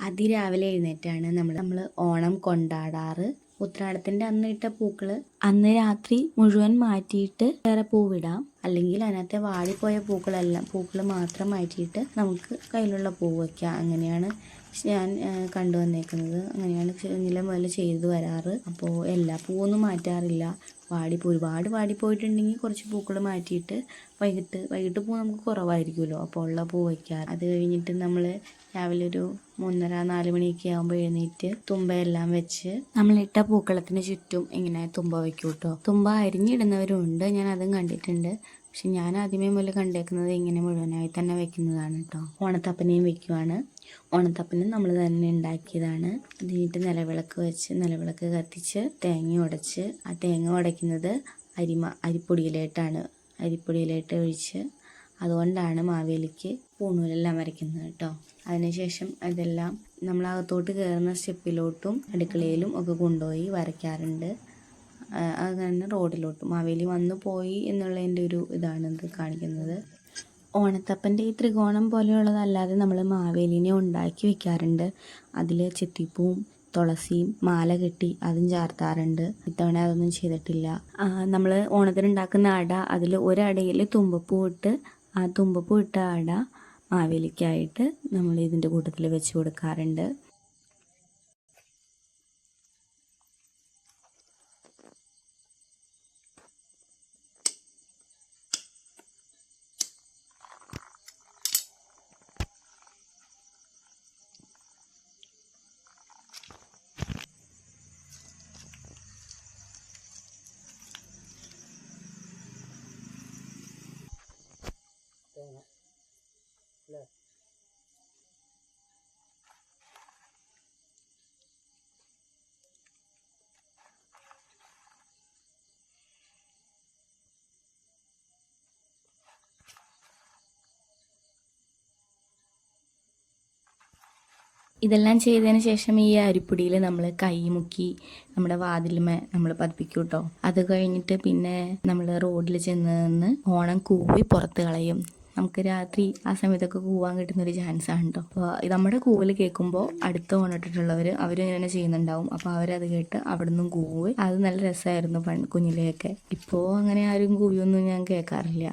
അതിരാവിലെ എഴുന്നേറ്റാണ് നമ്മൾ ഓണം കൊണ്ടാടാറ്. ഉത്രാടത്തിന്റെ അന്ന് ഇട്ട പൂക്കള് അന്ന് രാത്രി മുഴുവൻ മാറ്റിയിട്ട് വേറെ പൂവിടാം. അല്ലെങ്കിൽ അതിനകത്തെ വാടിപ്പോയ പൂക്കൾ മാത്രം മാറ്റിയിട്ട് നമുക്ക് കയ്യിലുള്ള പൂ വയ്ക്കാം. അങ്ങനെയാണ് ഞാൻ കണ്ടുവന്നേക്കുന്നത്. അങ്ങനെയാണ് നിലം പോലെ ചെയ്തു വരാറ്. അപ്പോൾ എല്ലാ പൂവൊന്നും മാറ്റാറില്ല. ഒരുപാട് വാടിപ്പോയിട്ടുണ്ടെങ്കിൽ കുറച്ച് പൂക്കൾ മാറ്റിയിട്ട് വൈകിട്ട് പൂ നമുക്ക് കുറവായിരിക്കുമല്ലോ, അപ്പോൾ ഉള്ള പൂ വയ്ക്കാം. അത് കഴിഞ്ഞിട്ട് നമ്മൾ രാവിലെ ഒരു 3:30-4 മണിയൊക്കെ ആകുമ്പോൾ എഴുന്നേറ്റ് തുമ്പയെല്ലാം വെച്ച് നമ്മളിട്ട പൂക്കളത്തിന് ചുറ്റും ഇങ്ങനെ തുമ്പ വയ്ക്കും കേട്ടോ. തുമ്പ അരിഞ്ഞിടുന്നവരും ഉണ്ട്, ഞാൻ അതും കണ്ടിട്ടുണ്ട്. പക്ഷെ ഞാൻ ആദ്യമേ മുതൽ കണ്ടേക്കുന്നത് ഇങ്ങനെ മുഴുവനായി തന്നെ വെക്കുന്നതാണ് കേട്ടോ. ഓണത്തപ്പനെയും വെക്കുവാണ്. ഓണത്തപ്പനും നമ്മൾ തന്നെ ഉണ്ടാക്കിയതാണ്. അത് കഴിഞ്ഞിട്ട് നിലവിളക്ക് കത്തിച്ച് തേങ്ങ ഉടച്ച്, ആ തേങ്ങ ഉടയ്ക്കുന്നത് അരിപ്പൊടിയിലായിട്ട് ഒഴിച്ച്, അതുകൊണ്ടാണ് മാവേലിക്ക് പൂണൂലെല്ലാം വരയ്ക്കുന്നത് കേട്ടോ. അതിനുശേഷം അതെല്ലാം നമ്മളകത്തോട്ട് കയറുന്ന സ്റ്റെപ്പിലോട്ടും അടുക്കളയിലും ഒക്കെ കൊണ്ടുപോയി വരയ്ക്കാറുണ്ട്. അത് തന്നെ റോഡിലോട്ടും മാവേലി വന്നു പോയി എന്നുള്ളതിൻ്റെ ഒരു ഇതാണ് ഇത് കാണിക്കുന്നത്. ഓണത്തപ്പൻ്റെ ഈ ത്രികോണം പോലെയുള്ളതല്ലാതെ നമ്മൾ മാവേലിനെ ഉണ്ടാക്കി വെക്കാറുണ്ട്. അതിൽ ചെത്തിപ്പൂവും തുളസിയും മാല കെട്ടി അതും ചാർത്താറുണ്ട്. ഇത്തവണ അതൊന്നും ചെയ്തിട്ടില്ല. നമ്മൾ ഓണത്തിനുണ്ടാക്കുന്ന അട, അതിൽ ഒരടയിൽ തുമ്പപ്പൂ ഇട്ട്, ആ തുമ്പപ്പൂ ഇട്ട അട മാവേലിക്കായിട്ട് നമ്മൾ ഇതിൻ്റെ കൂട്ടത്തിൽ വെച്ച് കൊടുക്കാറുണ്ട്. ഇതെല്ലാം ചെയ്തതിന് ശേഷം ഈ അരിപ്പൊടിയിൽ നമ്മൾ കൈ മുക്കി നമ്മുടെ വാതിലുമേ നമ്മൾ പതിപ്പിക്കും കേട്ടോ. അത് കഴിഞ്ഞിട്ട് പിന്നെ നമ്മൾ റോഡിൽ ചെന്ന് നിന്ന് ഓണം കൂവി പുറത്ത് കളയും. നമുക്ക് രാത്രി ആ സമയത്തൊക്കെ കൂവാൻ കിട്ടുന്നൊരു ചാൻസാണ് കേട്ടോ. അപ്പോൾ നമ്മുടെ കൂവൽ കേൾക്കുമ്പോൾ അടുത്ത ഓണിട്ടിട്ടുള്ളവർ അവരിങ്ങനെ ചെയ്യുന്നുണ്ടാവും. അപ്പോൾ അവരത് കേട്ട് അവിടെ നിന്നും കൂവ്. അത് നല്ല രസമായിരുന്നു കുഞ്ഞിലെയൊക്കെ. ഇപ്പോൾ അങ്ങനെ ആരും കൂവിയൊന്നും ഞാൻ കേൾക്കാറില്ല.